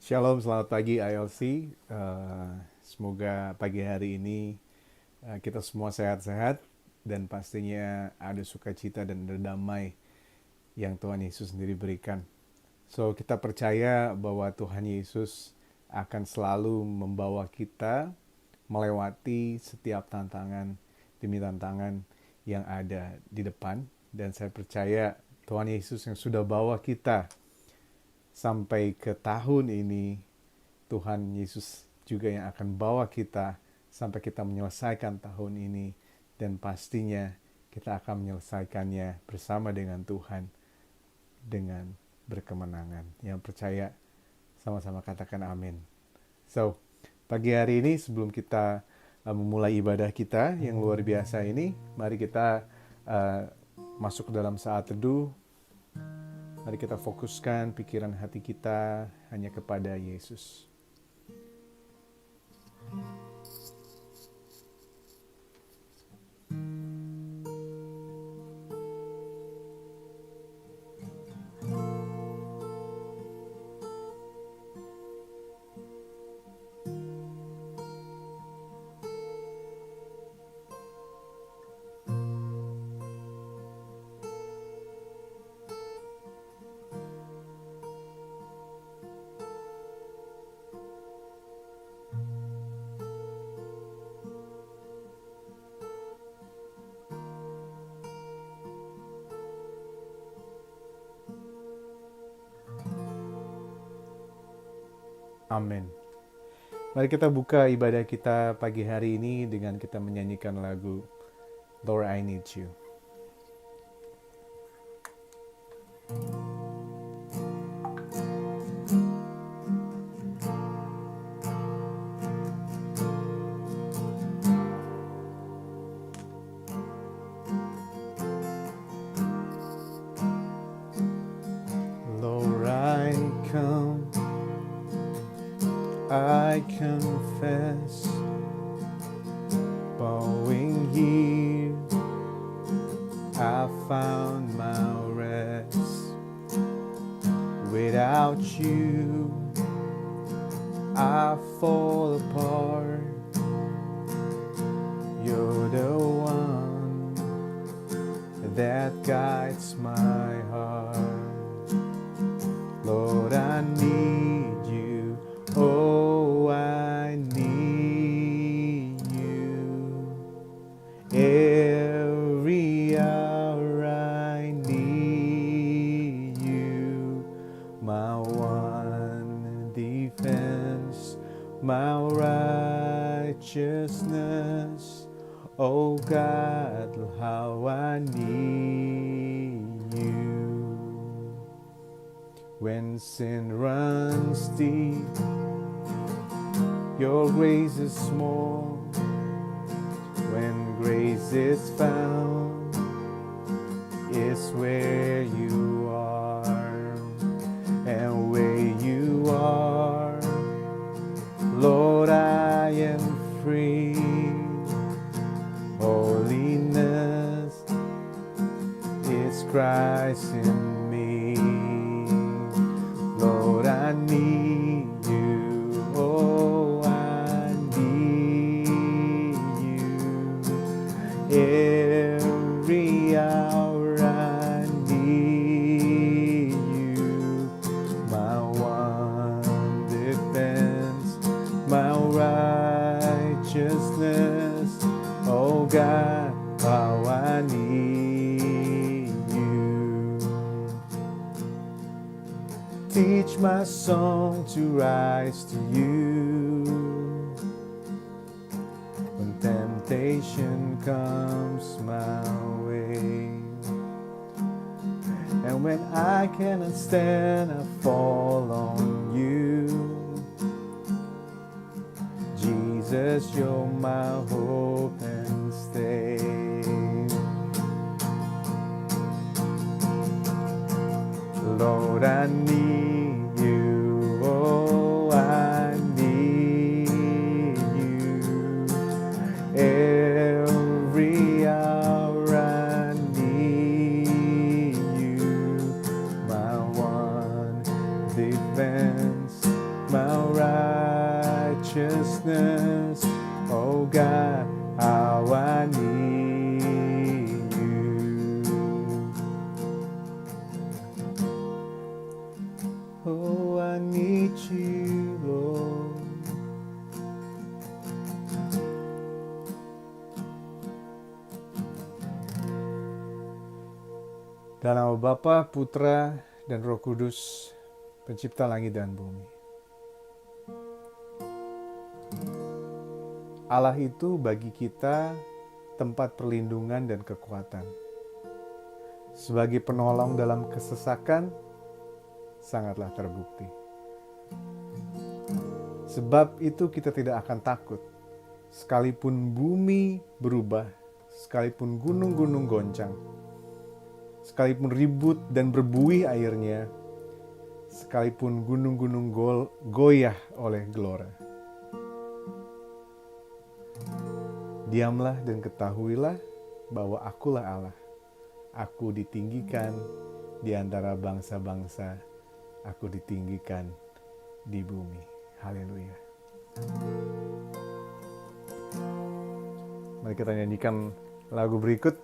Shalom, selamat pagi ILC. Semoga pagi hari ini kita semua sehat-sehat dan pastinya ada sukacita dan ada damai yang Tuhan Yesus sendiri berikan. So kita percaya bahwa Tuhan Yesus akan selalu membawa kita melewati setiap tantangan demi tantangan yang ada di depan. Dan saya percaya Tuhan Yesus yang sudah bawa kita sampai ke tahun ini, Tuhan Yesus juga yang akan bawa kita sampai kita menyelesaikan tahun ini, dan pastinya kita akan menyelesaikannya bersama dengan Tuhan dengan berkemenangan. Yang percaya sama-sama katakan amin. So, pagi hari ini sebelum kita memulai ibadah kita yang luar biasa ini, mari kita masuk ke dalam saat teduh. Mari kita fokuskan pikiran hati kita hanya kepada Yesus. Amin. Mari kita buka ibadah kita pagi hari ini dengan kita menyanyikan lagu Lord I Need You. Lord I come, I confess, bowing here, I found my rest. Without you, I fall apart. You're the one that guides my heart. Lord, I need you. Oh, I need you. Every hour I need you. My one defense, my righteousness. Oh God, how I need you. When sin runs deep, your grace is small. When grace is found, it's where you are. And where you are, Lord, I am free. Holiness is Christ in me. Lord, I need you. Oh, I need you. Every hour I need you. My one defense, my righteousness. Oh God, how I need you. Teach my song to rise to you. When temptation comes my way, and when I cannot stand, I fall on you. Jesus, you're my hope and stay. Lord, I need you. Oh, I need you. Every hour I need you. My one defense, my goodness. Oh God, how I need you. Oh, I need you, Lord. Dalam nama Bapa, Putra, dan Roh Kudus, Pencipta langit dan bumi. Allah itu bagi kita tempat perlindungan dan kekuatan. Sebagai penolong dalam kesesakan, sangatlah terbukti. Sebab itu kita tidak akan takut, sekalipun bumi berubah, sekalipun gunung-gunung goncang, sekalipun ribut dan berbuih airnya, sekalipun gunung-gunung goyah oleh gelora. Diamlah dan ketahuilah bahwa akulah Allah. Aku ditinggikan di antara bangsa-bangsa, aku ditinggikan di bumi. Haleluya. Mari kita nyanyikan lagu berikut,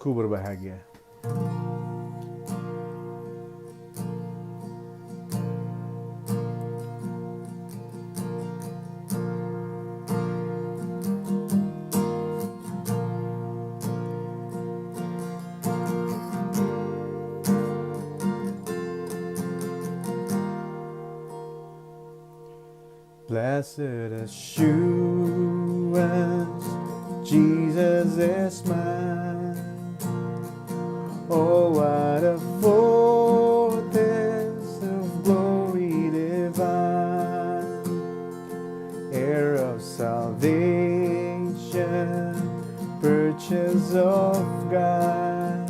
Ku Berbahagia. Blessed assurance, Jesus is mine. Oh, what a foretaste of glory divine, heir of salvation, purchase of God,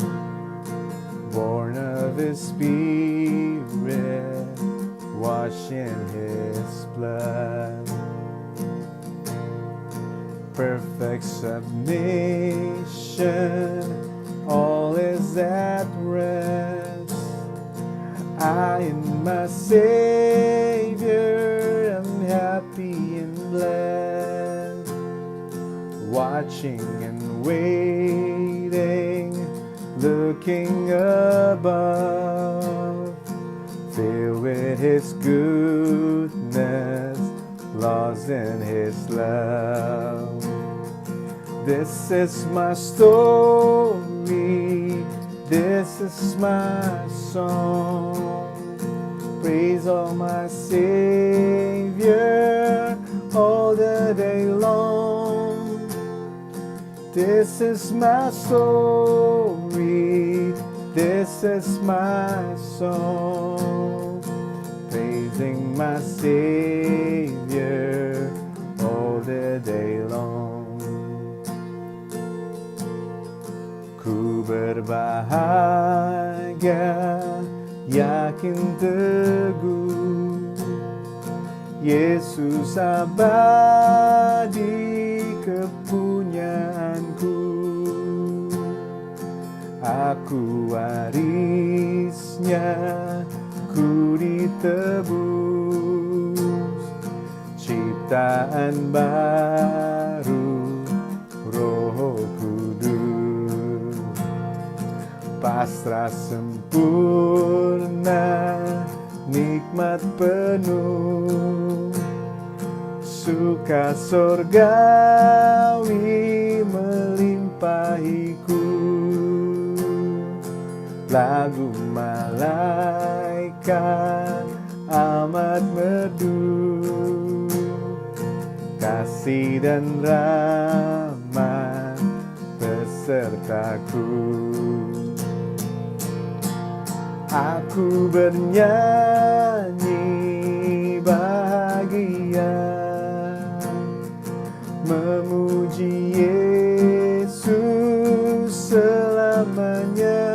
born of His Spirit, washed in His blood. Perfect submission, all is at rest. I in my Savior am happy and blessed, watching and waiting, looking above, filled with His goodness, lost in His love. This is my story, this is my song. Praise all my Savior all the day long. This is my story, this is my song. Praising my Savior all the day long. Ku berbahagia, yakin teguh, Yesus abadi kepunyaanku. Aku warisnya, ku ditebus, ciptaan baru, Roh Kudus. Pasrah sempurna, nikmat penuh, suka sorgawi melimpahiku. Lagu malaikat amat merdu, kasih dan rahmat besertaku. Aku bernyanyi bahagia, memuji Yesus selamanya.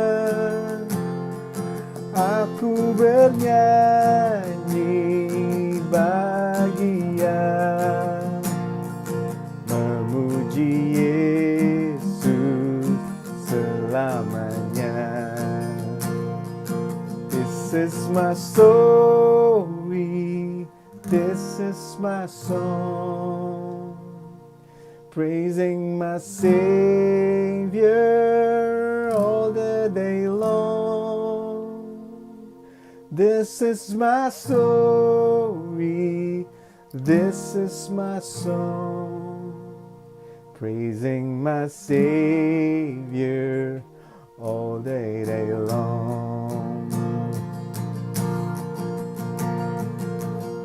Aku bernyanyi bahagia, memuji Yesus selamanya. This is my story, This is my song, praising my Savior all the day long. This is my story, this is my song, praising my Savior all day long.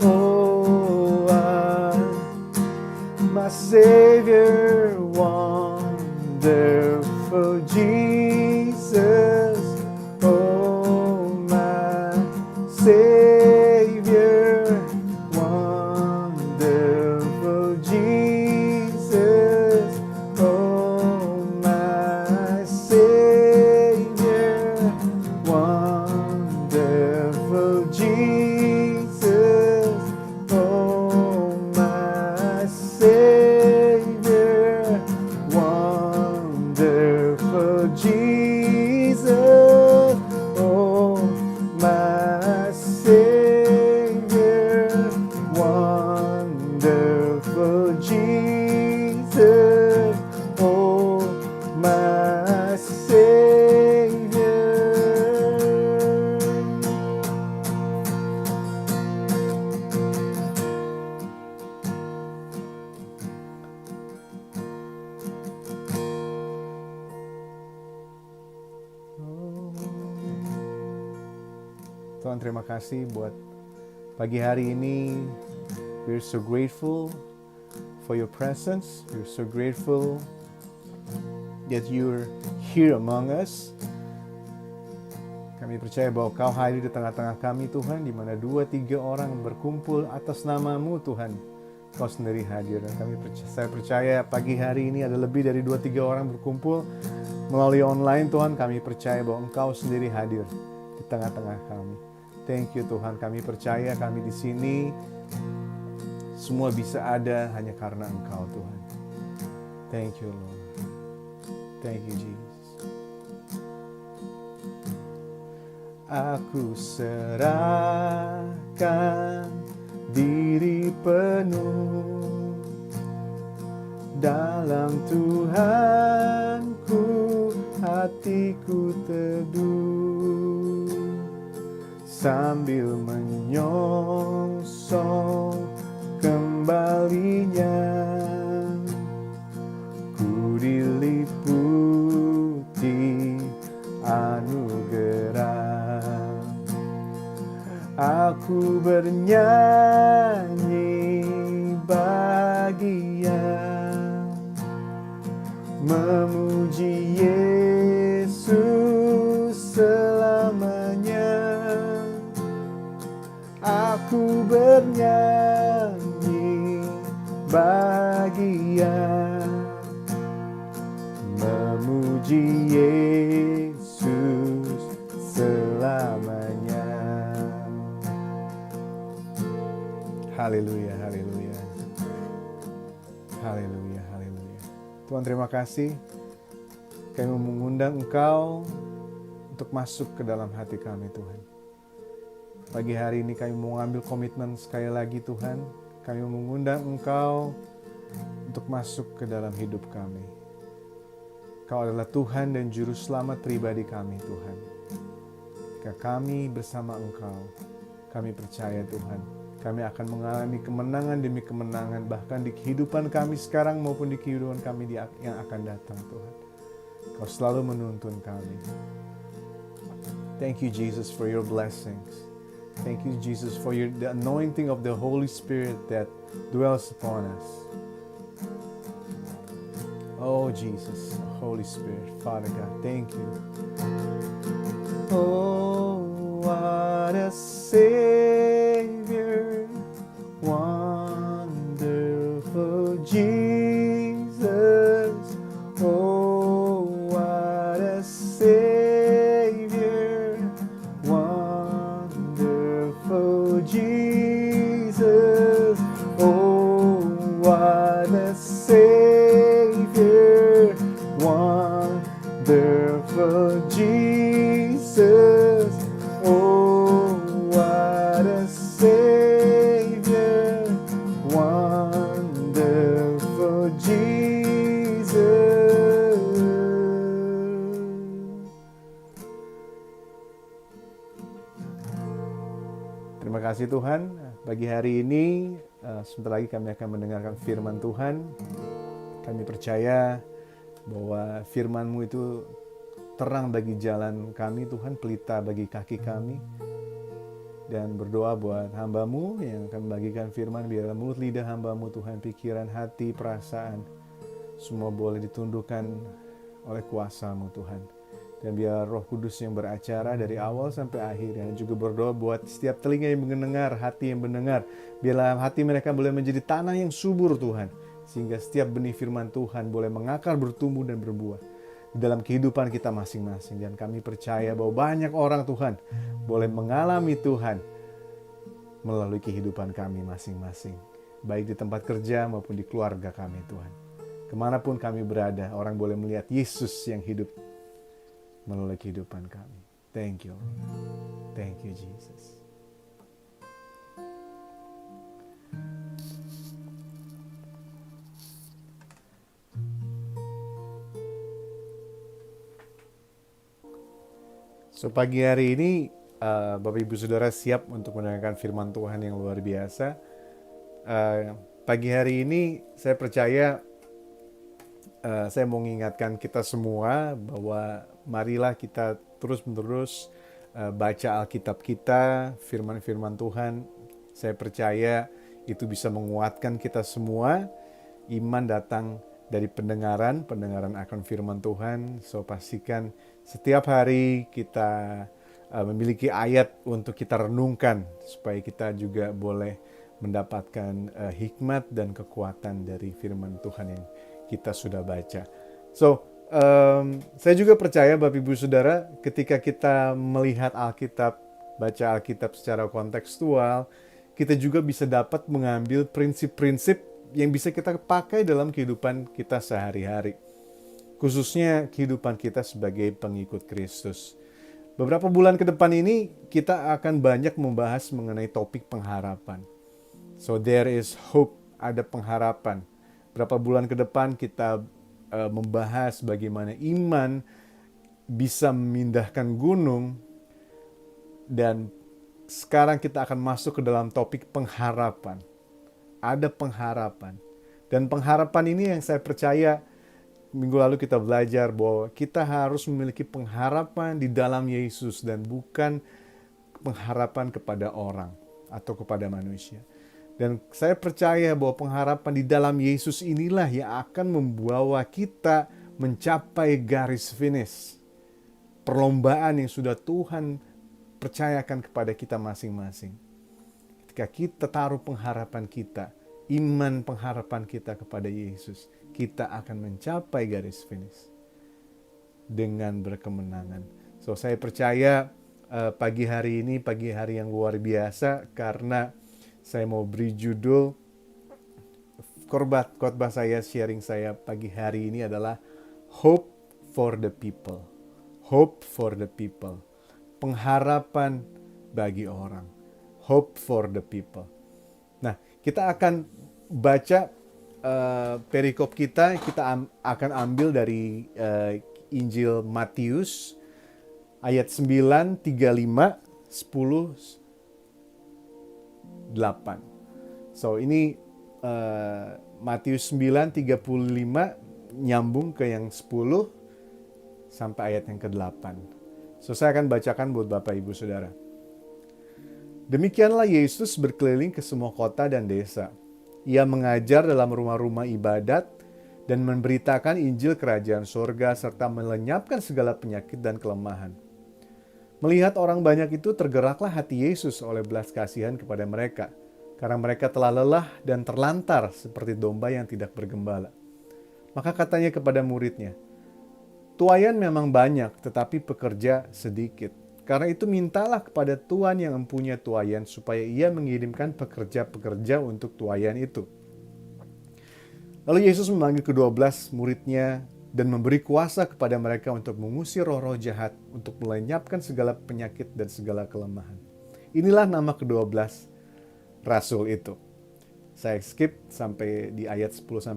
Oh, my Savior, wonderful Jesus. Oh, my Savior, wonderful Jesus. Oh, my Savior, wonderful Jesus. Oh, my Savior, wonderful Jesus. Oh, my Savior, wonderful Jesus. Oh, my Savior. Tuhan, terima kasih buat pagi hari ini. We're so grateful for your presence. We're so grateful that you're here among us. Kami percaya bahwa Kau hadir di tengah-tengah kami, Tuhan, di mana 2-3 orang berkumpul atas nama-Mu, Tuhan. Kau sendiri hadir. Dan saya percaya pagi hari ini ada lebih dari 2-3 orang berkumpul melalui online, Tuhan. Kami percaya bahwa Engkau sendiri hadir di tengah-tengah kami. Thank you, Tuhan. Kami percaya kami di sini semua bisa ada hanya karena Engkau, Tuhan. Thank you, Lord. Thank you, Jesus. Aku serahkan diri penuh dalam Tuhanku, hatiku teduh sambil menyongsong kembalinya. Ku diliputi anugerah, aku bernyanyi bahagia, memuji Yesus selamanya. Aku bernyanyi bahagia, memuji Yesus selamanya. Haleluya, haleluya. Haleluya, haleluya. Tuhan, terima kasih. Kami mengundang Engkau untuk masuk ke dalam hati kami, Tuhan. Pagi hari ini kami mau ambil komitmen sekali lagi, Tuhan. Kami mengundang Engkau untuk masuk ke dalam hidup kami. Kau adalah Tuhan dan Juru Selamat pribadi kami, Tuhan. Jika kami bersama Engkau, kami percaya, Tuhan, kami akan mengalami kemenangan demi kemenangan, bahkan di kehidupan kami sekarang maupun di kehidupan kami yang akan datang, Tuhan. Kau selalu menuntun kami. Thank you, Jesus, for your blessings. Thank you, Jesus, for the anointing of the Holy Spirit that dwells upon us. Oh, Jesus, Holy Spirit, Father God, thank you. Oh, what a Savior, wonderful Jesus. Oh, what a Savior, wonderful Jesus. Oh, what a Savior, wonderful Jesus. Oh, what Terima kasih Tuhan, pagi hari ini sebentar lagi kami akan mendengarkan firman Tuhan. Kami percaya bahwa firman-Mu itu terang bagi jalan kami Tuhan, pelita bagi kaki kami. Dan berdoa buat hamba-Mu yang akan membagikan firman, biarlah mulut lidah hamba-Mu Tuhan, pikiran, hati, perasaan, semua boleh ditundukkan oleh kuasa-Mu Tuhan. Dan biar Roh Kudus yang beracara dari awal sampai akhir. Dan juga berdoa buat setiap telinga yang mendengar, hati yang mendengar. Biarlah hati mereka boleh menjadi tanah yang subur Tuhan. Sehingga setiap benih firman Tuhan boleh mengakar, bertumbuh dan berbuah di dalam kehidupan kita masing-masing. Dan kami percaya bahwa banyak orang Tuhan boleh mengalami Tuhan melalui kehidupan kami masing-masing. Baik di tempat kerja maupun di keluarga kami Tuhan. Kemanapun kami berada, orang boleh melihat Yesus yang hidup melalui kehidupan kami. Thank you. Thank you, Jesus. So, pagi hari ini, Bapak Ibu Saudara siap untuk mendengarkan firman Tuhan yang luar biasa. Pagi hari ini, saya percaya saya mau mengingatkan kita semua bahwa marilah kita terus-menerus baca Alkitab kita, firman-firman Tuhan. Saya percaya itu bisa menguatkan kita semua. Iman datang dari pendengaran akan firman Tuhan. So pastikan setiap hari kita memiliki ayat untuk kita renungkan supaya kita juga boleh mendapatkan hikmat dan kekuatan dari firman Tuhan yang kita sudah baca. So, saya juga percaya Bapak Ibu Saudara, ketika kita melihat Alkitab, baca Alkitab secara kontekstual, kita juga bisa dapat mengambil prinsip-prinsip yang bisa kita pakai dalam kehidupan kita sehari-hari. Khususnya kehidupan kita sebagai pengikut Kristus. Beberapa bulan ke depan ini, kita akan banyak membahas mengenai topik pengharapan. So, there is hope, ada pengharapan. Berapa bulan ke depan kita membahas bagaimana iman bisa memindahkan gunung, dan sekarang kita akan masuk ke dalam topik pengharapan. Ada pengharapan. Dan pengharapan ini yang saya percaya minggu lalu kita belajar bahwa kita harus memiliki pengharapan di dalam Yesus dan bukan pengharapan kepada orang atau kepada manusia. Dan saya percaya bahwa pengharapan di dalam Yesus inilah yang akan membawa kita mencapai garis finish. Perlombaan yang sudah Tuhan percayakan kepada kita masing-masing. Ketika kita taruh pengharapan kita, iman pengharapan kita kepada Yesus, kita akan mencapai garis finish dengan berkemenangan. So, saya percaya pagi hari ini, pagi hari yang luar biasa, karena saya mau beri judul khotbah saya, sharing saya pagi hari ini adalah Hope for the People. Hope for the People. Pengharapan bagi orang. Hope for the people. Nah, kita akan baca perikop kita akan ambil dari Injil Matius ayat 9, 35, 10, 8. So ini Matius 9, 35 nyambung ke yang 10 sampai ayat yang ke-8. So saya akan bacakan buat Bapak Ibu Saudara. Demikianlah Yesus berkeliling ke semua kota dan desa. Ia mengajar dalam rumah-rumah ibadat dan memberitakan Injil Kerajaan Surga serta melenyapkan segala penyakit dan kelemahan. Melihat orang banyak itu, tergeraklah hati Yesus oleh belas kasihan kepada mereka, karena mereka telah lelah dan terlantar seperti domba yang tidak bergembala. Maka katanya kepada muridnya, "Tuaian memang banyak, tetapi pekerja sedikit. Karena itu mintalah kepada Tuhan yang mempunyai tuaian, supaya ia mengirimkan pekerja-pekerja untuk tuaian itu." Lalu Yesus memanggil ke-12 muridnya dan memberi kuasa kepada mereka untuk mengusir roh-roh jahat, untuk melenyapkan segala penyakit dan segala kelemahan. Inilah nama ke-12 rasul itu. Saya skip sampai di ayat 10-5.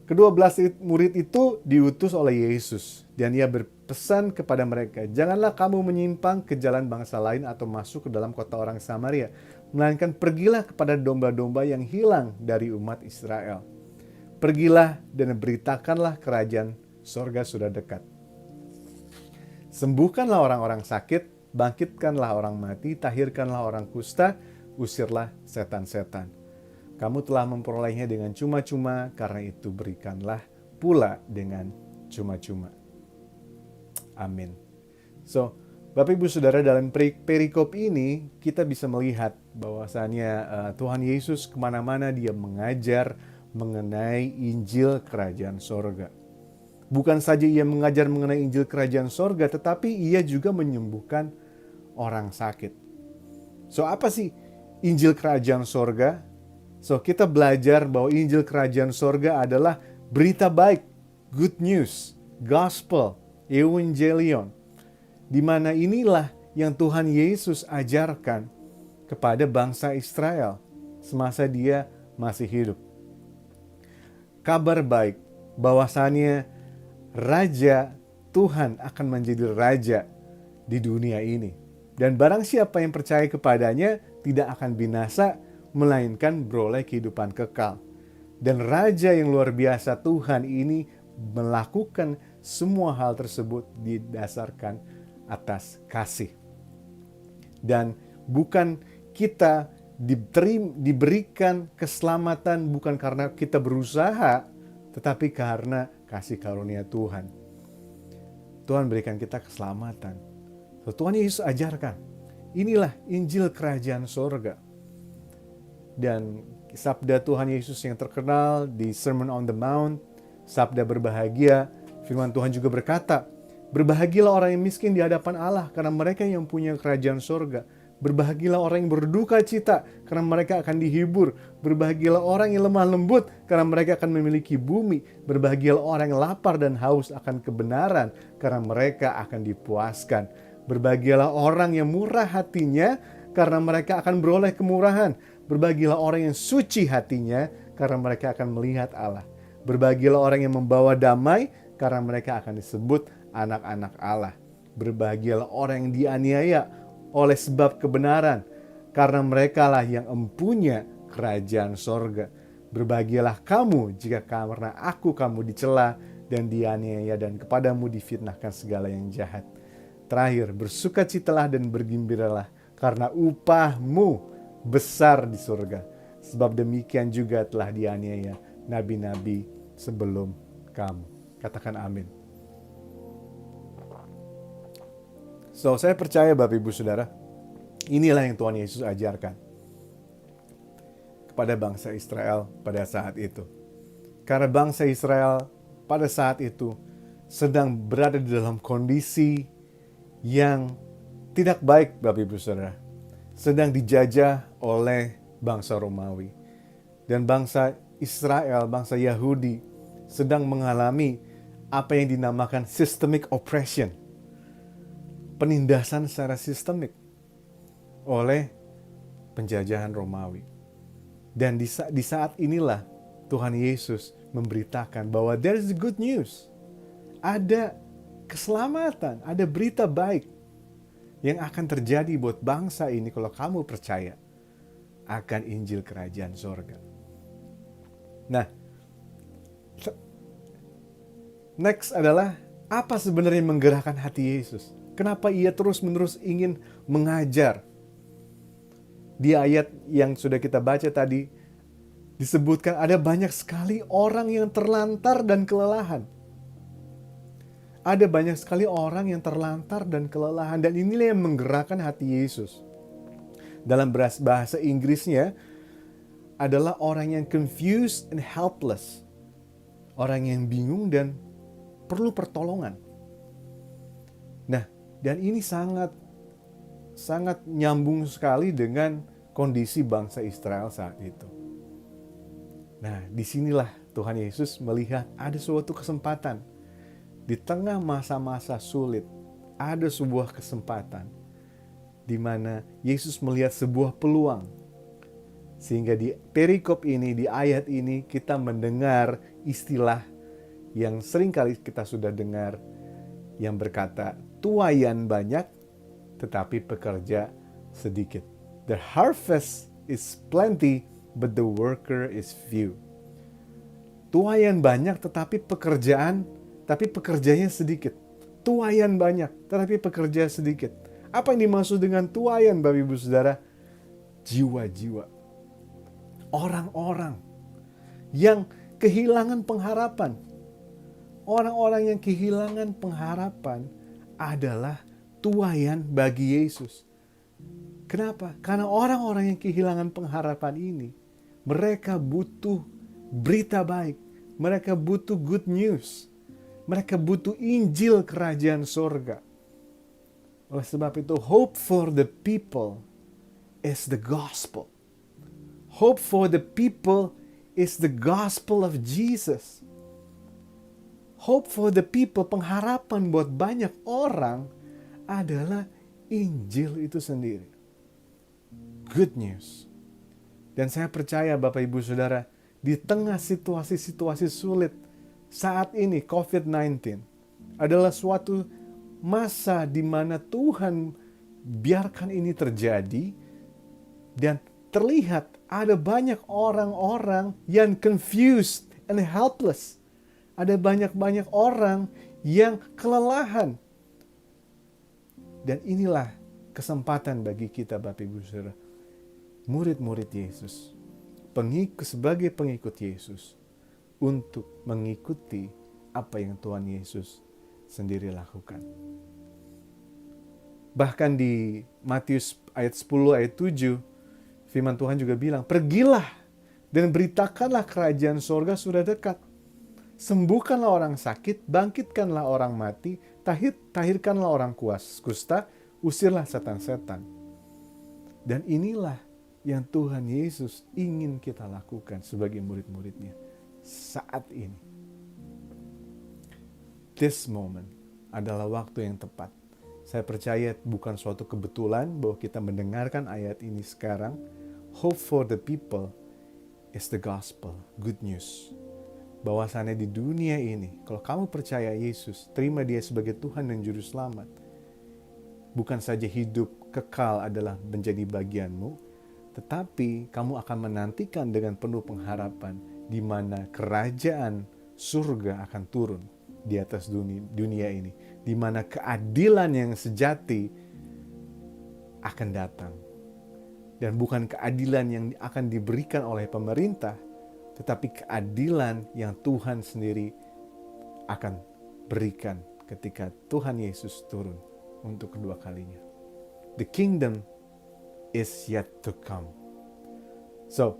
Kedua belas murid itu diutus oleh Yesus. Dan ia berpesan kepada mereka, janganlah kamu menyimpang ke jalan bangsa lain atau masuk ke dalam kota orang Samaria. Melainkan pergilah kepada domba-domba yang hilang dari umat Israel. Pergilah dan beritakanlah kerajaan sorga sudah dekat. Sembuhkanlah orang-orang sakit, bangkitkanlah orang mati, tahirkanlah orang kusta, usirlah setan-setan. Kamu telah memperolehnya dengan cuma-cuma, karena itu berikanlah pula dengan cuma-cuma. Amin. So, Bapak Ibu Saudara, dalam perikop ini kita bisa melihat bahwasannya Tuhan Yesus kemana-mana dia mengajar mengenai Injil Kerajaan Sorga. Bukan saja ia mengajar mengenai Injil Kerajaan Sorga, tetapi ia juga menyembuhkan orang sakit. So, apa sih Injil Kerajaan Sorga? So, kita belajar bahwa Injil Kerajaan Sorga adalah berita baik, good news, gospel, evangelion. Di mana inilah yang Tuhan Yesus ajarkan kepada bangsa Israel semasa dia masih hidup. Kabar baik bahwasannya Raja Tuhan akan menjadi Raja di dunia ini. Dan barang siapa yang percaya kepadanya tidak akan binasa, melainkan beroleh kehidupan kekal. Dan Raja yang luar biasa Tuhan ini melakukan semua hal tersebut didasarkan atas kasih. Dan bukan kita diberikan keselamatan bukan karena kita berusaha, tetapi karena kasih karunia Tuhan. Tuhan berikan kita keselamatan. So, Tuhan Yesus ajarkan, inilah Injil Kerajaan Sorga. Dan sabda Tuhan Yesus yang terkenal di Sermon on the Mount, sabda berbahagia, firman Tuhan juga berkata, berbahagialah orang yang miskin di hadapan Allah, karena mereka yang punya kerajaan sorga. Berbahagialah orang yang berduka cita, karena mereka akan dihibur. Berbahagialah orang yang lemah lembut, karena mereka akan memiliki bumi. Berbahagialah orang yang lapar dan haus akan kebenaran, karena mereka akan dipuaskan. Berbahagialah orang yang murah hatinya, karena mereka akan beroleh kemurahan. Berbahagialah orang yang suci hatinya, karena mereka akan melihat Allah. Berbahagialah orang yang membawa damai, karena mereka akan disebut anak-anak Allah. Berbahagialah orang yang dianiaya oleh sebab kebenaran, karena merekalah yang empunya kerajaan sorga. Berbahagialah kamu jika karena aku kamu dicela dan dianiaya dan kepadamu difitnahkan segala yang jahat. Terakhir, bersukacitalah dan bergembiralah, karena upahmu besar di surga. Sebab demikian juga telah dianiaya nabi-nabi sebelum kamu. Katakan amin. So, saya percaya Bapak Ibu Saudara, inilah yang Tuhan Yesus ajarkan kepada bangsa Israel pada saat itu. Karena bangsa Israel pada saat itu sedang berada di dalam kondisi yang tidak baik Bapak Ibu Saudara. Sedang dijajah oleh bangsa Romawi. Dan bangsa Israel, bangsa Yahudi sedang mengalami apa yang dinamakan systemic oppression. Penindasan secara sistemik oleh penjajahan Romawi. Dan di saat inilah Tuhan Yesus memberitakan bahwa there is good news. Ada keselamatan, ada berita baik yang akan terjadi buat bangsa ini kalau kamu percaya akan Injil Kerajaan Sorga. Nah, next adalah apa sebenarnya yang menggerakkan hati Yesus? Kenapa ia terus-menerus ingin mengajar? Di ayat yang sudah kita baca tadi, disebutkan ada banyak sekali orang yang terlantar dan kelelahan. Ada banyak sekali orang yang terlantar dan kelelahan. Dan inilah yang menggerakkan hati Yesus. Dalam bahasa Inggrisnya adalah orang yang confused and helpless. Orang yang bingung dan perlu pertolongan. Nah, dan ini sangat nyambung sekali dengan kondisi bangsa Israel saat itu. Nah, disinilah Tuhan Yesus melihat ada suatu kesempatan. Di tengah masa-masa sulit, ada sebuah kesempatan di mana Yesus melihat sebuah peluang. Sehingga di perikop ini, di ayat ini, kita mendengar istilah yang sering kali kita sudah dengar yang berkata, tuaian banyak tetapi pekerja sedikit. The harvest is plenty but the worker is few. Tuaian banyak tetapi pekerjanya sedikit. Tuaian banyak tetapi pekerja sedikit. Apa yang dimaksud dengan tuaian, Bapak Ibu Saudara? Jiwa-jiwa. Orang-orang yang kehilangan pengharapan. Orang-orang yang kehilangan pengharapan adalah tuaian bagi Yesus. Kenapa? Karena orang-orang yang kehilangan pengharapan ini, mereka butuh berita baik. Mereka butuh good news. Mereka butuh Injil Kerajaan Sorga. Oleh sebab itu, hope for the people is the gospel. Hope for the people is the gospel of Jesus. Hope for the people, pengharapan buat banyak orang adalah Injil itu sendiri. Good news. Dan saya percaya Bapak Ibu Saudara, di tengah situasi-situasi sulit saat ini COVID-19 adalah suatu masa di mana Tuhan biarkan ini terjadi dan terlihat ada banyak orang-orang yang confused and helpless. Ada banyak-banyak orang yang kelelahan. Dan inilah kesempatan bagi kita Bapak Ibu Saudara, murid-murid Yesus, sebagai pengikut Yesus, untuk mengikuti apa yang Tuhan Yesus sendiri lakukan. Bahkan di Matius ayat 10 ayat 7, firman Tuhan juga bilang, pergilah dan beritakanlah kerajaan sorga sudah dekat. Sembuhkanlah orang sakit, bangkitkanlah orang mati, tahirkanlah orang kusta, usirlah setan-setan. Dan inilah yang Tuhan Yesus ingin kita lakukan sebagai murid-muridnya saat ini. This moment adalah waktu yang tepat. Saya percaya bukan suatu kebetulan bahwa kita mendengarkan ayat ini sekarang. Hope for the people is the gospel, good news. Bahwasannya di dunia ini, kalau kamu percaya Yesus, terima Dia sebagai Tuhan dan Juru Selamat, bukan saja hidup kekal adalah menjadi bagianmu, tetapi kamu akan menantikan dengan penuh pengharapan di mana kerajaan surga akan turun di atas dunia ini, di mana keadilan yang sejati akan datang. Dan bukan keadilan yang akan diberikan oleh pemerintah, tetapi keadilan yang Tuhan sendiri akan berikan ketika Tuhan Yesus turun untuk kedua kalinya. The kingdom is yet to come. So,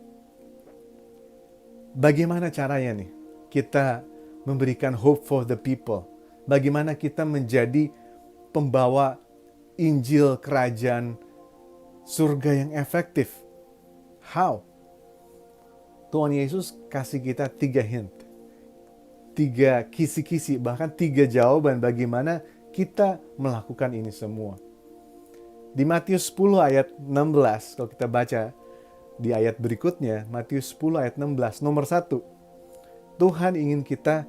bagaimana caranya nih kita memberikan hope for the people? Bagaimana kita menjadi pembawa Injil kerajaan surga yang efektif? How? Tuhan Yesus kasih kita 3 hint. 3 kisi-kisi, bahkan 3 jawaban bagaimana kita melakukan ini semua. Di Matius 10 ayat 16, kalau kita baca di ayat berikutnya, Matius 10 ayat 16, nomor 1, Tuhan ingin kita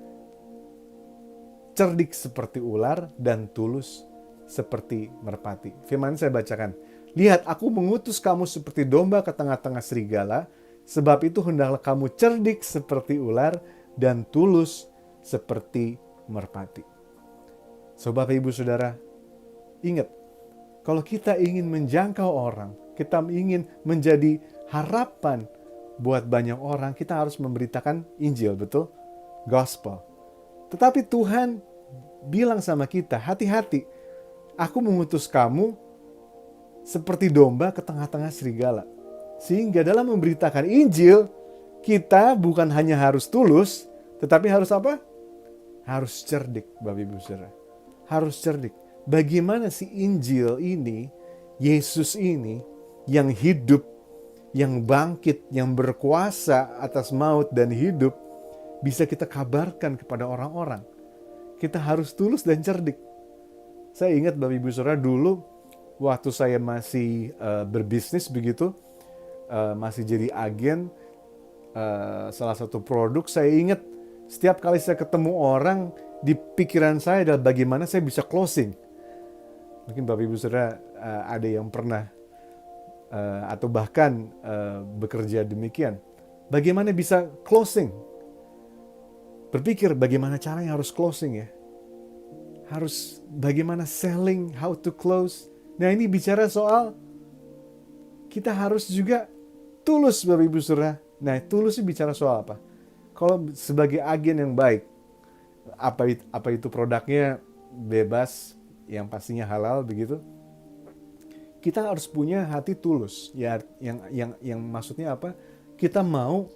cerdik seperti ular dan tulus seperti merpati. Firman saya bacakan. Lihat, aku mengutus kamu seperti domba ke tengah-tengah serigala, sebab itu hendaklah kamu cerdik seperti ular dan tulus seperti merpati. So, Bapak Ibu Saudara, ingat, kalau kita ingin menjangkau orang, kita ingin menjadi harapan buat banyak orang, kita harus memberitakan Injil, betul? Gospel. Tetapi Tuhan bilang sama kita, hati-hati, aku mengutus kamu seperti domba ke tengah-tengah serigala. Sehingga dalam memberitakan Injil, kita bukan hanya harus tulus, tetapi harus apa? Harus cerdik, Bapak Ibu Saudara. Harus cerdik. Bagaimana si Injil ini, Yesus ini, yang hidup, yang bangkit, yang berkuasa atas maut dan hidup, bisa kita kabarkan kepada orang-orang. Kita harus tulus dan cerdik. Saya ingat Bapak Ibu Saudara dulu, waktu saya masih berbisnis begitu, masih jadi agen salah satu produk, saya ingat Setiap kali saya ketemu orang, di pikiran saya adalah bagaimana saya bisa closing. Mungkin Bapak Ibu Saudara ada yang pernah atau bahkan bekerja demikian. Bagaimana bisa closing? Berpikir bagaimana caranya harus closing ya. Harus bagaimana selling, how to close. Nah ini bicara soal kita harus juga tulus Bapak Ibu Saudara. Nah tulus itu bicara soal apa? Kalau sebagai agen yang baik, apa itu produknya bebas, yang pastinya halal begitu. Kita harus punya hati tulus. Ya, yang maksudnya apa? Kita mau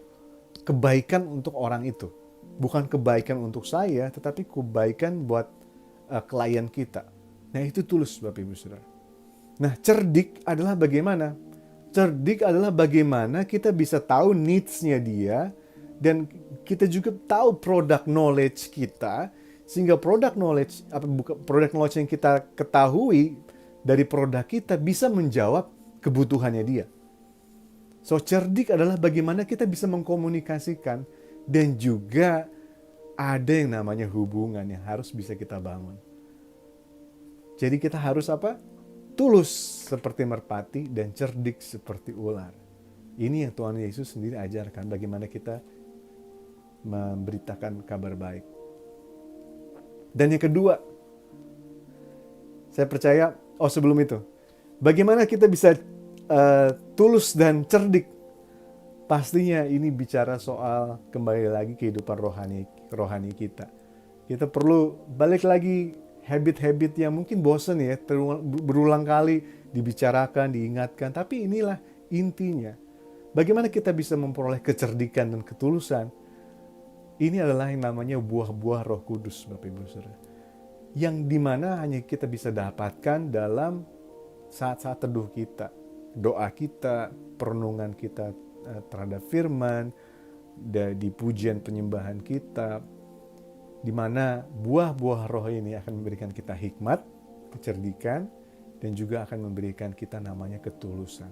kebaikan untuk orang itu. Bukan kebaikan untuk saya, tetapi kebaikan buat klien kita. Nah, itu tulus Bapak Ibu Saudara. Nah, cerdik adalah bagaimana? Cerdik adalah bagaimana kita bisa tahu needs-nya dia dan kita juga tahu product knowledge kita sehingga product knowledge yang kita ketahui dari produk kita bisa menjawab kebutuhannya dia. So, cerdik adalah bagaimana kita bisa mengkomunikasikan dan juga ada yang namanya hubungan yang harus bisa kita bangun. Jadi kita harus apa? Tulus seperti merpati dan cerdik seperti ular. Ini yang Tuhan Yesus sendiri ajarkan bagaimana kita memberitakan kabar baik. Dan yang kedua, saya percaya, sebelum itu, bagaimana kita bisa tulus dan cerdik? Pastinya ini bicara soal kembali lagi kehidupan rohani kita. Kita perlu balik lagi habit-habit yang mungkin bosan ya, berulang kali dibicarakan, diingatkan. Tapi inilah intinya. Bagaimana kita bisa memperoleh kecerdikan dan ketulusan? Ini adalah yang namanya buah-buah Roh Kudus, Bapak Ibu Saudara. Yang dimana hanya kita bisa dapatkan dalam saat-saat teduh kita, doa kita, perenungan kita terhadap firman, di pujian penyembahan kita, di mana buah-buah roh ini akan memberikan kita hikmat, kecerdikan, dan juga akan memberikan kita namanya ketulusan.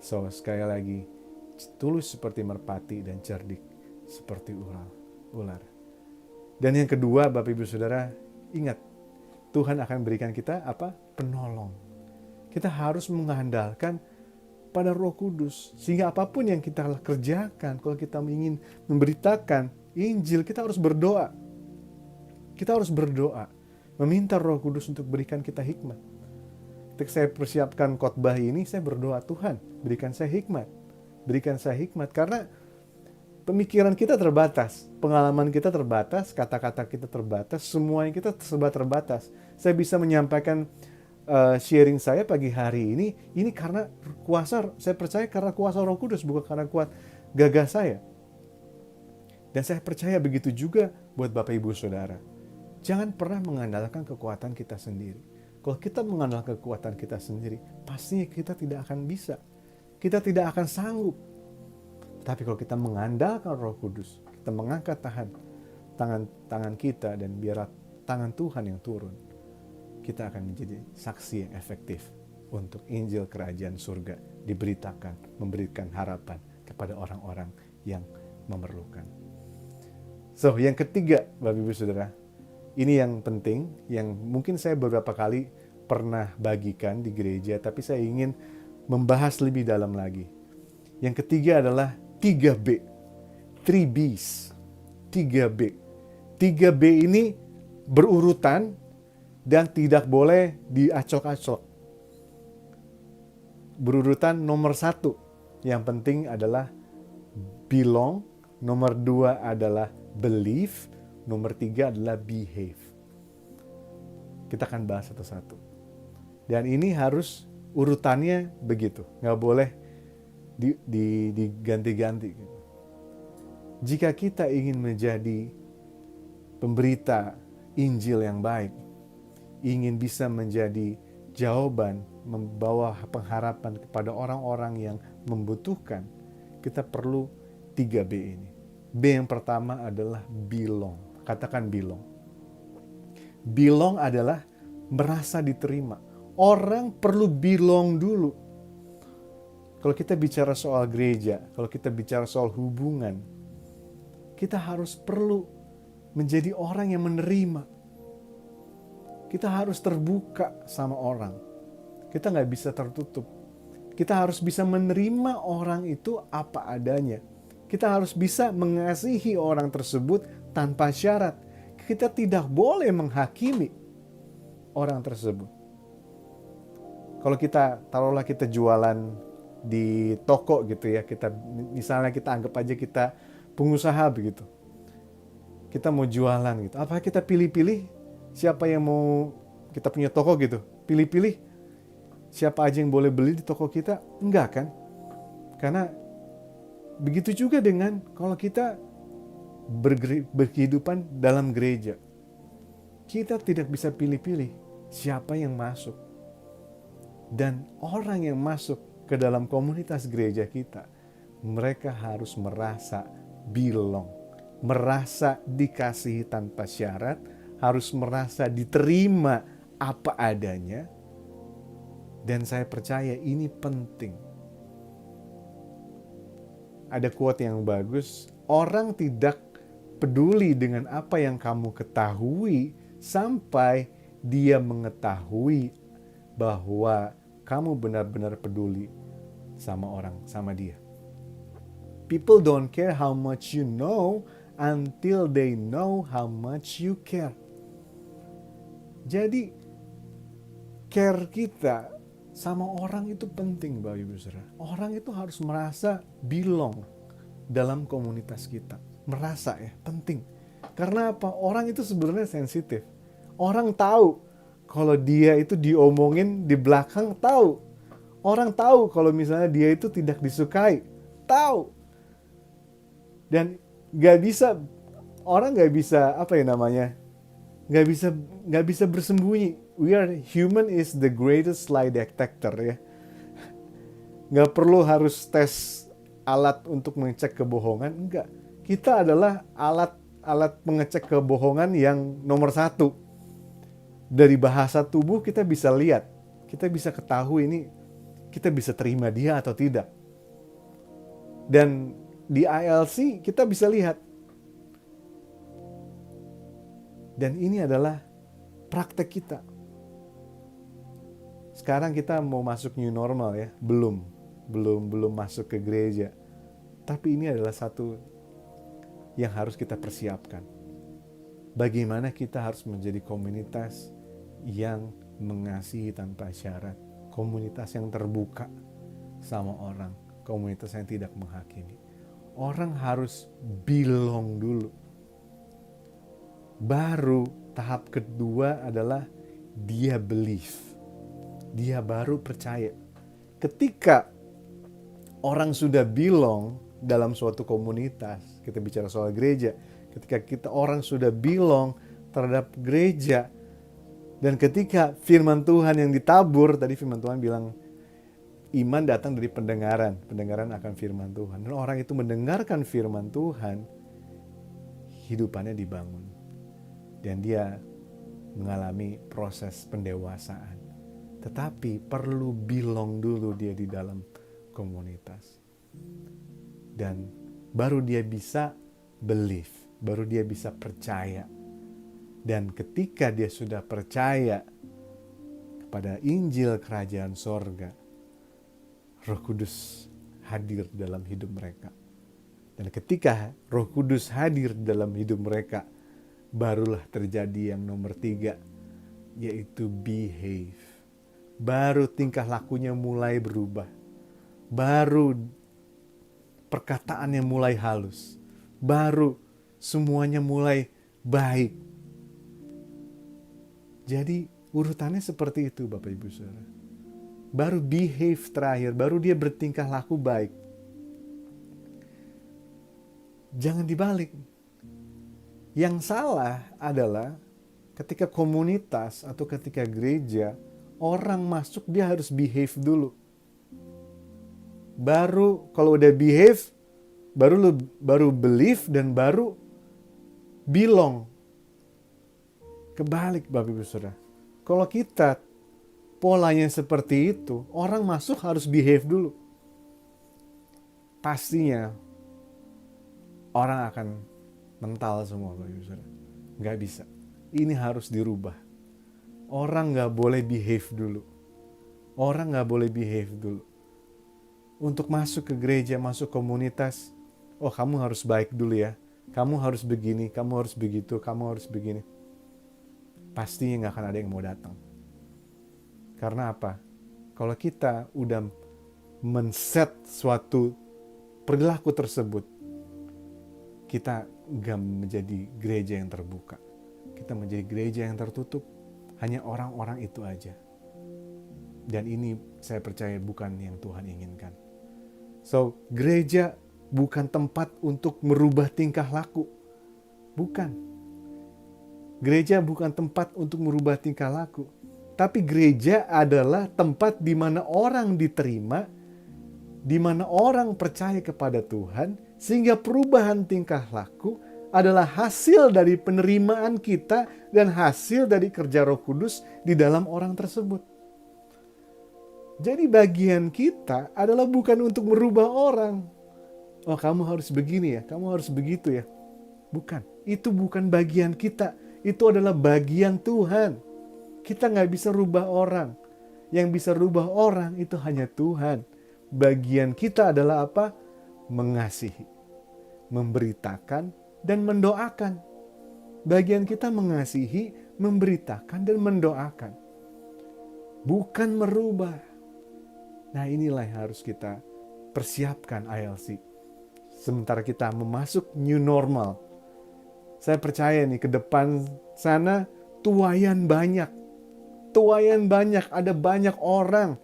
So, sekali lagi, tulus seperti merpati dan cerdik seperti ular. Dan yang kedua, Bapak Ibu Saudara, ingat, Tuhan akan berikan kita apa? Penolong. Kita harus mengandalkan pada Roh Kudus. Sehingga apapun yang kita kerjakan, kalau kita ingin memberitakan Injil, kita harus berdoa. Kita harus berdoa. Meminta Roh Kudus untuk berikan kita hikmat. Ketika saya persiapkan khotbah ini, saya berdoa, Tuhan, berikan saya hikmat. Berikan saya hikmat. Karena pemikiran kita terbatas. Pengalaman kita terbatas. Kata-kata kita terbatas. Semuanya kita serba terbatas. Saya bisa menyampaikan sharing saya pagi hari ini karena saya percaya karena kuasa Roh Kudus, bukan karena kuat gagah saya. Dan saya percaya begitu juga buat Bapak Ibu Saudara. Jangan pernah mengandalkan kekuatan kita sendiri. Kalau kita mengandalkan kekuatan kita sendiri, pastinya kita tidak akan bisa. Kita tidak akan sanggup. Tapi kalau kita mengandalkan Roh Kudus, kita mengangkat tangan kita dan biar tangan Tuhan yang turun, kita akan menjadi saksi yang efektif untuk Injil Kerajaan Surga diberitakan, memberikan harapan kepada orang-orang yang memerlukan. So, yang ketiga, Bapak Ibu Saudara, ini yang penting, yang mungkin saya beberapa kali pernah bagikan di gereja, tapi saya ingin membahas lebih dalam lagi. Yang ketiga adalah 3B. 3Bs. 3B. 3B ini berurutan dan tidak boleh diacok-acok. Berurutan nomor 1. Yang penting adalah belong. Nomor 2 adalah believe. Nomor 3 adalah behave. Kita akan bahas satu-satu. Dan ini harus urutannya begitu. Nggak boleh diganti-ganti. Jika kita ingin menjadi pemberita Injil yang baik, ingin bisa menjadi jawaban, membawa pengharapan kepada orang-orang yang membutuhkan, kita perlu 3B ini. B yang pertama adalah belong. Katakan belong. Belong adalah merasa diterima. Orang perlu belong dulu. Kalau kita bicara soal gereja, kalau kita bicara soal hubungan, kita harus perlu menjadi orang yang menerima. Kita harus terbuka sama orang. Kita nggak bisa tertutup. Kita harus bisa menerima orang itu apa adanya. Kita harus bisa mengasihi orang tersebut tanpa syarat. Kita tidak boleh menghakimi orang tersebut. Kalau kita, taruhlah kita jualan di toko gitu ya, misalnya kita anggap aja kita pengusaha begitu. Kita mau jualan gitu. Apa kita pilih-pilih siapa yang mau, kita punya toko gitu, pilih-pilih siapa aja yang boleh beli di toko kita? Enggak kan? Karena begitu juga dengan kalau kita berkehidupan dalam gereja. Kita tidak bisa pilih-pilih siapa yang masuk. Dan orang yang masuk ke dalam komunitas gereja kita, mereka harus merasa belong, merasa dikasihi tanpa syarat, harus merasa diterima apa adanya. Dan saya percaya ini penting. Ada quote yang bagus, orang tidak peduli dengan apa yang kamu ketahui sampai dia mengetahui bahwa kamu benar-benar peduli sama dia. People don't care how much you know until they know how much you care. Jadi care kita sama orang itu penting, Bapak Ibu Saudara. Orang itu harus merasa belong dalam komunitas kita. Merasa ya, penting. Karena apa? Orang itu sebenarnya sensitif. Orang tahu kalau dia itu diomongin di belakang, tahu. Orang tahu kalau misalnya dia itu tidak disukai, tahu. Dan orang nggak bisa nggak bisa bersembunyi. Human is the greatest lie detector ya. Nggak perlu harus tes alat untuk mengecek kebohongan, enggak. Kita adalah alat mengecek kebohongan yang nomor 1. Dari bahasa tubuh kita bisa lihat, kita bisa ketahui ini, kita bisa terima dia atau tidak. Dan di ILC kita bisa lihat. Dan ini adalah praktek kita. Sekarang kita mau masuk new normal ya, belum masuk ke gereja. Tapi ini adalah satu yang harus kita persiapkan. Bagaimana kita harus menjadi komunitas yang mengasihi tanpa syarat, komunitas yang terbuka sama orang, komunitas yang tidak menghakimi. Orang harus belong dulu. Baru tahap kedua adalah dia believe. Dia baru percaya. Ketika orang sudah belong dalam suatu komunitas, kita bicara soal gereja, ketika orang sudah belong terhadap gereja, dan ketika firman Tuhan yang ditabur, tadi firman Tuhan bilang, iman datang dari pendengaran akan firman Tuhan. Dan orang itu mendengarkan firman Tuhan, hidupannya dibangun. Dan dia mengalami proses pendewasaan. Tetapi perlu belong dulu dia di dalam komunitas. Dan baru dia bisa believe, baru dia bisa percaya. Dan ketika dia sudah percaya kepada Injil Kerajaan Sorga, Roh Kudus hadir dalam hidup mereka. Dan ketika Roh Kudus hadir dalam hidup mereka, barulah terjadi yang nomor 3, yaitu behave. Baru tingkah lakunya mulai berubah. Baru perkataannya mulai halus. Baru semuanya mulai baik. Jadi urutannya seperti itu Bapak Ibu Saudara. Baru behave terakhir, baru dia bertingkah laku baik. Jangan dibalik. Yang salah adalah ketika komunitas atau ketika gereja, orang masuk dia harus behave dulu. Baru kalau udah behave, baru believe dan baru belong. Kebalik Bapak Ibu Saudara. Kalau kita polanya seperti itu, orang masuk harus behave dulu. Pastinya orang akan mental semua Bapak Ibu Saudara. Nggak bisa. Ini harus dirubah. Orang nggak boleh behave dulu. Orang nggak boleh behave dulu. Untuk masuk ke gereja, masuk komunitas, oh kamu harus baik dulu ya. Kamu harus begini, kamu harus begitu, kamu harus begini. Pastinya nggak akan ada yang mau datang. Karena apa? Kalau kita udah men-set suatu perilaku tersebut, kita nggak menjadi gereja yang terbuka. Kita menjadi gereja yang tertutup. Hanya orang-orang itu aja. Dan ini saya percaya bukan yang Tuhan inginkan. So, gereja bukan tempat untuk merubah tingkah laku. Bukan. Gereja bukan tempat untuk merubah tingkah laku. Tapi gereja adalah tempat di mana orang diterima, di mana orang percaya kepada Tuhan, sehingga perubahan tingkah laku adalah hasil dari penerimaan kita dan hasil dari kerja Roh Kudus di dalam orang tersebut. Jadi bagian kita adalah bukan untuk merubah orang. Oh kamu harus begini ya, kamu harus begitu ya. Bukan, itu bukan bagian kita. Itu adalah bagian Tuhan. Kita nggak bisa rubah orang. Yang bisa rubah orang itu hanya Tuhan. Bagian kita adalah apa? Mengasihi, memberitakan, dan mendoakan. Bagian kita mengasihi, memberitakan, dan mendoakan. Bukan merubah. Nah inilah yang harus kita persiapkan ILC. Sementara kita memasuk new normal. Saya percaya nih ke depan sana tuayan banyak. Tuayan banyak, ada banyak orang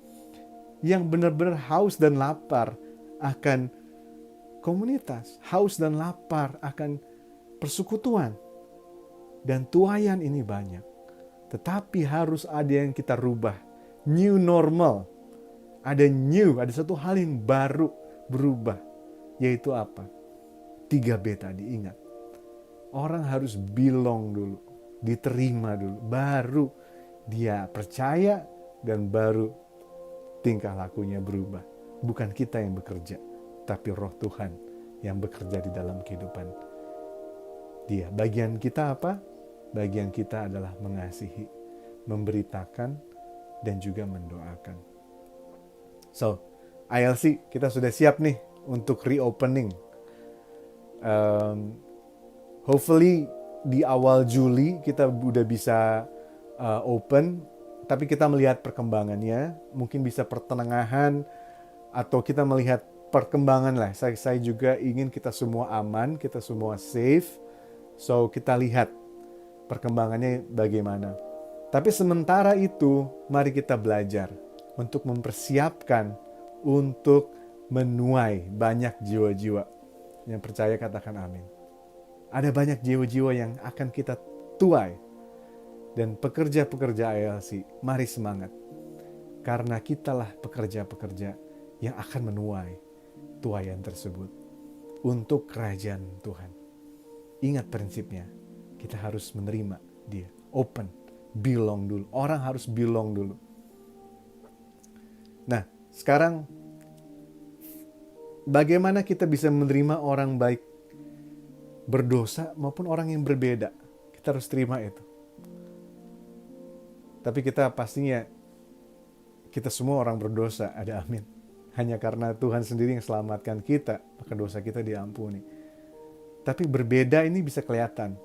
yang benar-benar haus dan lapar akan komunitas. Haus dan lapar akan persekutuan. Dan tuayan ini banyak. Tetapi harus ada yang kita rubah. New normal. Ada new, ada satu hal yang baru berubah. Yaitu apa? 3B tadi, ingat. Orang harus belong dulu. Diterima dulu. Baru dia percaya dan baru tingkah lakunya berubah. Bukan kita yang bekerja, tapi Roh Tuhan yang bekerja di dalam kehidupan dia. Bagian kita apa? Bagian kita adalah mengasihi, memberitakan, dan juga mendoakan. So, ILC kita sudah siap nih untuk reopening. Hopefully di awal Juli kita udah bisa open, tapi kita melihat perkembangannya. Mungkin bisa pertengahan atau kita melihat perkembangan lah. Saya juga ingin kita semua aman, kita semua safe. So kita lihat perkembangannya bagaimana. Tapi sementara itu, mari kita belajar untuk mempersiapkan untuk menuai banyak jiwa-jiwa. Yang percaya katakan amin. Ada banyak jiwa-jiwa yang akan kita tuai. Dan pekerja-pekerja ILC, mari semangat. Karena kitalah pekerja-pekerja yang akan menuai tuaian tersebut untuk kerajaan Tuhan. Ingat prinsipnya, kita harus menerima dia. Open, belong dulu. Orang harus belong dulu. Nah, sekarang bagaimana kita bisa menerima orang baik berdosa maupun orang yang berbeda? Kita harus terima itu. Tapi kita pastinya, kita semua orang berdosa, ada amin. Hanya karena Tuhan sendiri yang selamatkan kita, maka dosa kita diampuni. Tapi berbeda ini bisa kelihatan.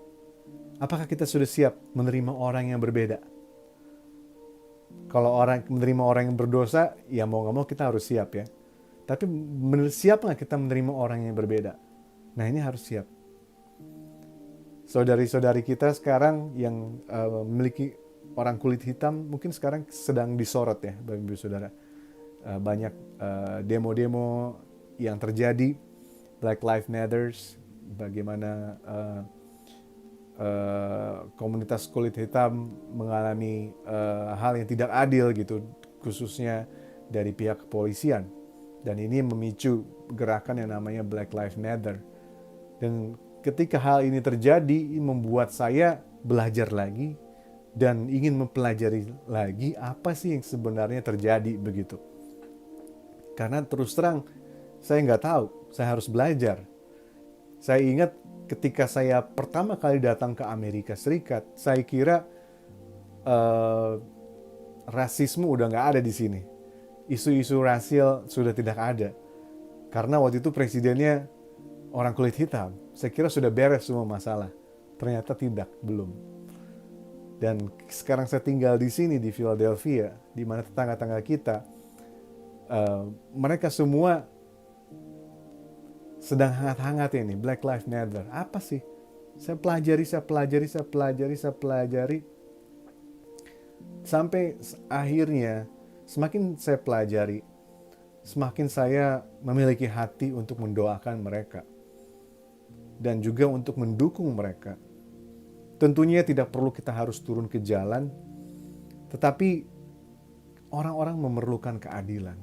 Apakah kita sudah siap menerima orang yang berbeda? Kalau menerima orang yang berdosa, ya mau gak mau kita harus siap ya. Tapi siap gak kita menerima orang yang berbeda? Nah ini harus siap. Saudari-saudari kita sekarang yang memiliki orang kulit hitam mungkin sekarang sedang disorot ya Bapak Ibu Saudara. Banyak demo-demo yang terjadi, Black Lives Matters, bagaimana komunitas kulit hitam mengalami hal yang tidak adil gitu, khususnya dari pihak kepolisian. Dan ini memicu gerakan yang namanya Black Lives Matter. Dan ketika hal ini terjadi, ini membuat saya belajar lagi dan ingin mempelajari lagi apa sih yang sebenarnya terjadi begitu. Karena terus terang saya nggak tahu, saya harus belajar. Saya ingat ketika saya pertama kali datang ke Amerika Serikat, saya kira rasisme udah nggak ada di sini. Isu-isu rasial sudah tidak ada. Karena waktu itu presidennya orang kulit hitam. Saya kira sudah beres semua masalah. Ternyata tidak, belum. Dan sekarang saya tinggal di sini, di Philadelphia, di mana tetangga-tetangga kita, mereka semua sedang hangat-hangat ini, Black Lives Matter. Apa sih? Saya pelajari. Sampai akhirnya, semakin saya pelajari, semakin saya memiliki hati untuk mendoakan mereka. Dan juga untuk mendukung mereka. Tentunya tidak perlu kita harus turun ke jalan, tetapi orang-orang memerlukan keadilan.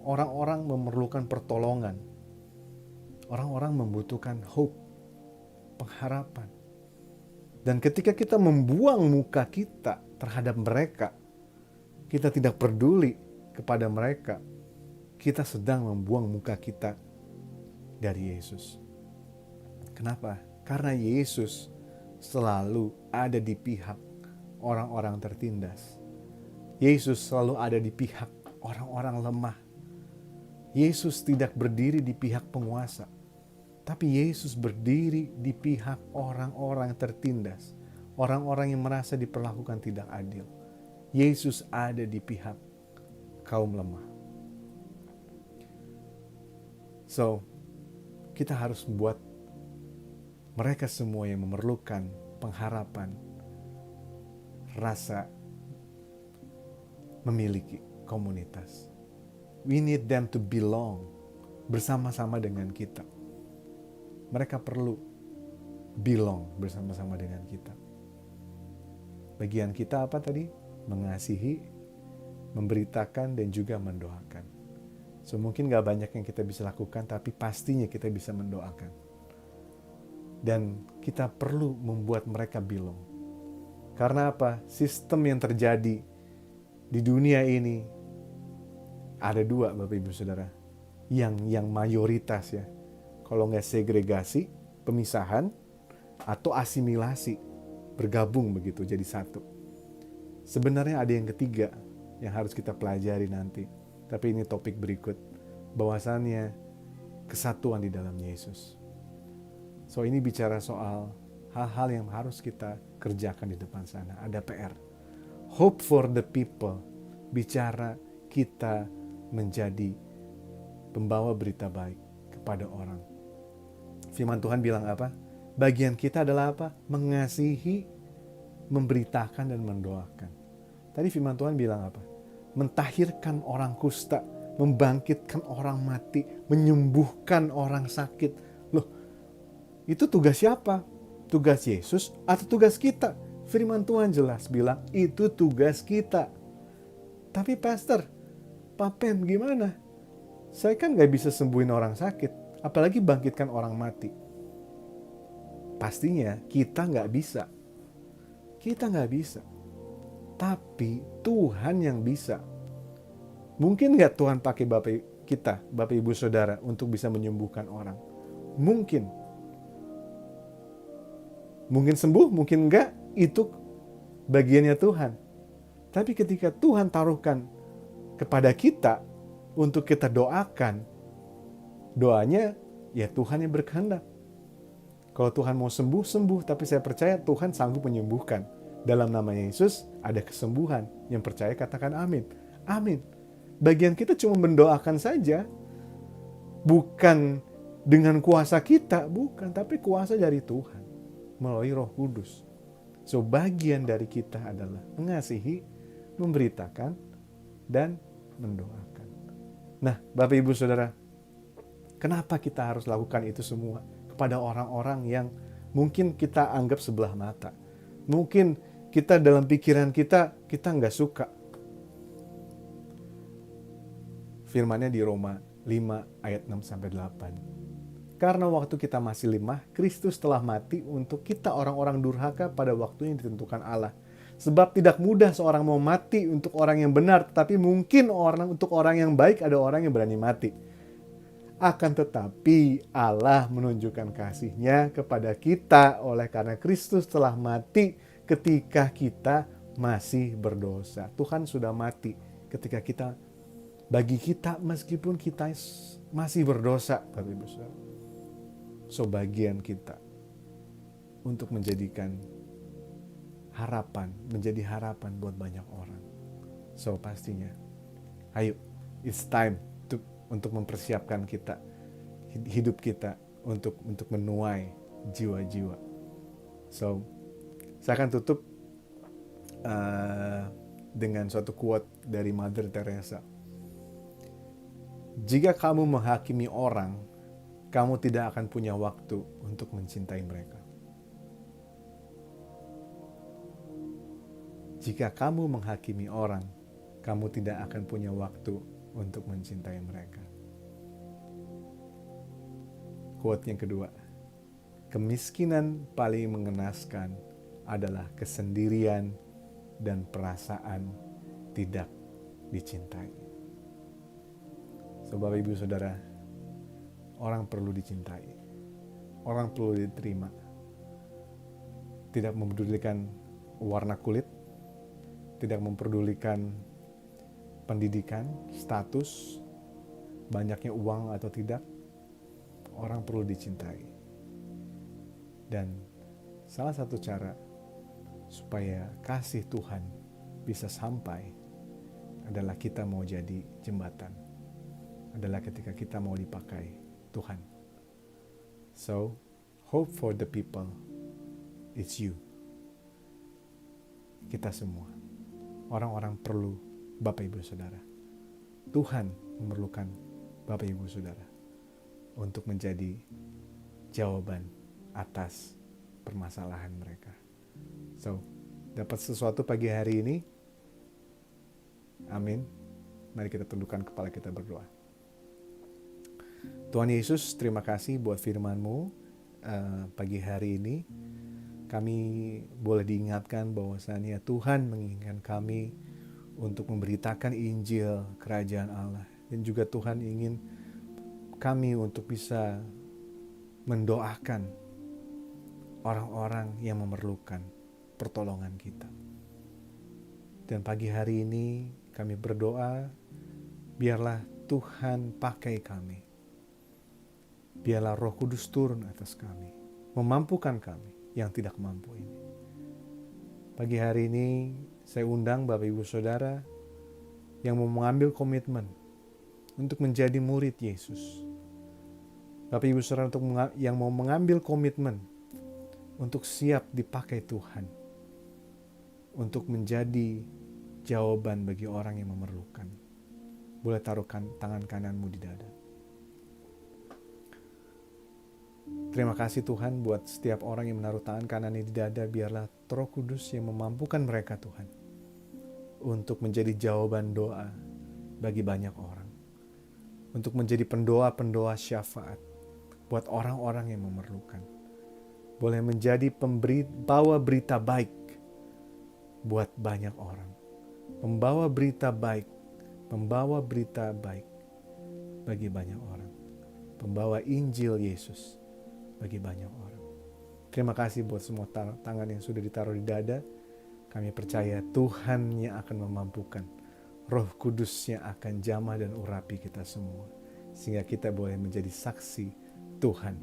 Orang-orang memerlukan pertolongan. Orang-orang membutuhkan hope, pengharapan. Dan ketika kita membuang muka kita terhadap mereka, kita tidak peduli kepada mereka, kita sedang membuang muka kita dari Yesus. Kenapa? Karena Yesus selalu ada di pihak orang-orang tertindas. Yesus selalu ada di pihak orang-orang lemah. Yesus tidak berdiri di pihak penguasa, tapi Yesus berdiri di pihak orang-orang tertindas, orang-orang yang merasa diperlakukan tidak adil. Yesus ada di pihak kaum lemah. So, kita harus buat mereka semua yang memerlukan pengharapan, rasa memiliki komunitas. We need them to belong bersama-sama dengan kita. Mereka perlu belong bersama-sama dengan kita. Bagian kita apa tadi? Mengasihi, memberitakan, dan juga mendoakan. So mungkin gak banyak yang kita bisa lakukan, tapi pastinya kita bisa mendoakan. Dan kita perlu membuat mereka belong. Karena apa? Sistem yang terjadi di dunia ini ada dua, Bapak Ibu Saudara. Yang mayoritas ya. Kalau nggak segregasi, pemisahan, atau asimilasi, bergabung begitu jadi satu. Sebenarnya ada yang ketiga yang harus kita pelajari nanti. Tapi ini topik berikut. Bahwasannya kesatuan di dalam Yesus. So ini bicara soal hal-hal yang harus kita kerjakan di depan sana. Ada PR. Hope for the people. Bicara kita menjadi pembawa berita baik kepada orang. Firman Tuhan bilang apa? Bagian kita adalah apa? Mengasihi, memberitakan, dan mendoakan. Tadi firman Tuhan bilang apa? Mentahirkan orang kusta, membangkitkan orang mati, menyembuhkan orang sakit. Loh, itu tugas siapa? Tugas Yesus atau tugas kita? Firman Tuhan jelas bilang, itu tugas kita. Tapi pastor, Pak Pem gimana? Saya kan gak bisa sembuhin orang sakit, apalagi bangkitkan orang mati. Pastinya kita gak bisa. Kita gak bisa. Tapi Tuhan yang bisa. Mungkin gak Tuhan pakai Bapak Ibu Saudara untuk bisa menyembuhkan orang? Mungkin. Mungkin sembuh, mungkin enggak, itu bagiannya Tuhan. Tapi ketika Tuhan taruhkan kepada kita untuk kita doakan, doanya ya Tuhan yang berkehendak. Kalau Tuhan mau sembuh, sembuh. Tapi saya percaya Tuhan sanggup menyembuhkan. Dalam nama Yesus ada kesembuhan. Yang percaya katakan amin. Amin. Bagian kita cuma mendoakan saja. Bukan dengan kuasa kita, bukan. Tapi kuasa dari Tuhan. Melalui Roh Kudus. So bagian dari kita adalah mengasihi, memberitakan, dan mendoakan. Nah, Bapak Ibu Saudara, kenapa kita harus lakukan itu semua kepada orang-orang yang mungkin kita anggap sebelah mata? Mungkin kita dalam pikiran kita nggak suka. Firman-Nya di Roma 5 ayat 6-8. Karena waktu kita masih lemah, Kristus telah mati untuk kita orang-orang durhaka pada waktu yang ditentukan Allah. Sebab tidak mudah seorang mau mati untuk orang yang benar, tetapi mungkin untuk orang yang baik ada orang yang berani mati. Akan tetapi Allah menunjukkan kasih-Nya kepada kita oleh karena Kristus telah mati ketika kita masih berdosa. Tuhan sudah mati ketika kita, bagi kita meskipun kita masih berdosa, Bapak Ibu Saudara. So bagian kita untuk menjadikan harapan, menjadi harapan buat banyak orang. So pastinya, ayo, it's time untuk mempersiapkan kita, hidup kita untuk menuai jiwa-jiwa. So, saya akan tutup dengan suatu quote dari Mother Teresa. Jika kamu menghakimi orang, kamu tidak akan punya waktu untuk mencintai mereka. Jika kamu menghakimi orang, kamu tidak akan punya waktu untuk mencintai mereka. Quote yang kedua, kemiskinan paling mengenaskan adalah kesendirian dan perasaan tidak dicintai. So, Bapak Ibu Saudara, orang perlu dicintai, orang perlu diterima. Tidak mempedulikan warna kulit, tidak mempedulikan pendidikan, status, banyaknya uang atau tidak, orang perlu dicintai. Dan salah satu cara supaya kasih Tuhan bisa sampai adalah kita mau jadi jembatan, adalah ketika kita mau dipakai Tuhan. So, hope for the people, it's you. Kita semua, orang-orang perlu Bapak Ibu Saudara. Tuhan memerlukan Bapak Ibu Saudara untuk menjadi jawaban atas permasalahan mereka. So, dapat sesuatu pagi hari ini? Amin. Mari kita tundukkan kepala kita berdoa. Tuhan Yesus, terima kasih buat firman-Mu pagi hari ini. Kami boleh diingatkan bahwasannya Tuhan menginginkan kami untuk memberitakan Injil Kerajaan Allah. Dan juga Tuhan ingin kami untuk bisa mendoakan orang-orang yang memerlukan pertolongan kita. Dan pagi hari ini kami berdoa, biarlah Tuhan pakai kami. Biarlah Roh Kudus turun atas kami, memampukan kami yang tidak mampu ini. Pagi hari ini saya undang Bapak Ibu Saudara yang mau mengambil komitmen untuk menjadi murid Yesus. Bapak Ibu Saudara yang mau mengambil komitmen untuk siap dipakai Tuhan, untuk menjadi jawaban bagi orang yang memerlukan. Boleh taruhkan tangan kananmu di dada. Terima kasih Tuhan buat setiap orang yang menaruh tangan kanannya di dada. Biarlah Roh Kudus yang memampukan mereka Tuhan untuk menjadi jawaban doa bagi banyak orang, untuk menjadi pendoa-pendoa syafaat buat orang-orang yang memerlukan. Boleh menjadi pembawa berita baik buat banyak orang, membawa berita baik bagi banyak orang, pembawa Injil Yesus bagi banyak orang. Terima kasih buat semua tangan yang sudah ditaruh di dada. Kami percaya Tuhan yang akan memampukan, Roh Kudus yang akan jamah dan urapi kita semua, sehingga kita boleh menjadi saksi Tuhan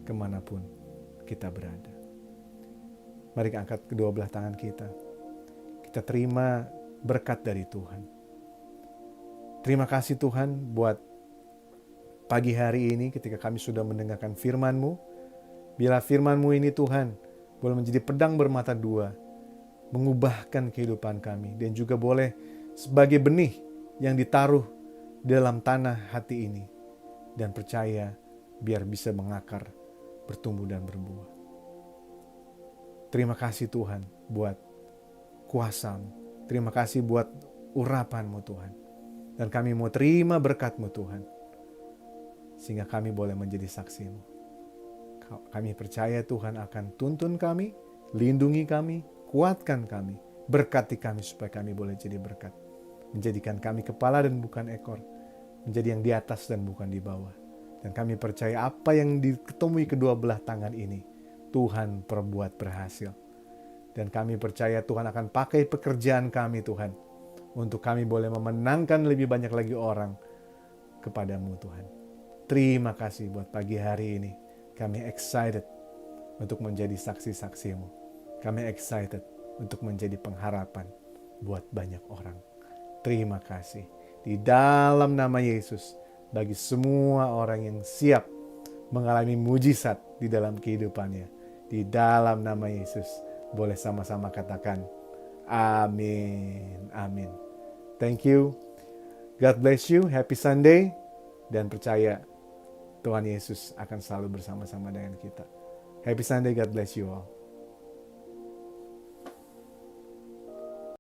kemanapun kita berada. Mari angkat kedua belah tangan kita. Kita terima berkat dari Tuhan. Terima kasih Tuhan buat pagi hari ini ketika kami sudah mendengarkan firman-Mu. Bila firman-Mu ini Tuhan boleh menjadi pedang bermata dua, mengubahkan kehidupan kami, dan juga boleh sebagai benih yang ditaruh dalam tanah hati ini, dan percaya biar bisa mengakar, bertumbuh dan berbuah. Terima kasih Tuhan buat kuasa-Mu. Terima kasih buat urapan-Mu Tuhan. Dan kami mau terima berkat-Mu Tuhan, sehingga kami boleh menjadi saksi-Mu. Kami percaya Tuhan akan tuntun kami, lindungi kami, kuatkan kami, berkati kami supaya kami boleh jadi berkat. Menjadikan kami kepala dan bukan ekor, menjadi yang di atas dan bukan di bawah. Dan kami percaya apa yang diketemui kedua belah tangan ini, Tuhan perbuat berhasil. Dan kami percaya Tuhan akan pakai pekerjaan kami Tuhan, untuk kami boleh memenangkan lebih banyak lagi orang kepadamu Tuhan. Terima kasih buat pagi hari ini. Kami excited untuk menjadi saksi-saksimu. Kami excited untuk menjadi pengharapan buat banyak orang. Terima kasih. Di dalam nama Yesus, bagi semua orang yang siap mengalami mujizat di dalam kehidupannya. Di dalam nama Yesus, boleh sama-sama katakan, amin, amin. Thank you. God bless you. Happy Sunday. Dan percaya Tuhan Yesus akan selalu bersama-sama dengan kita. Happy Sunday. God bless you all.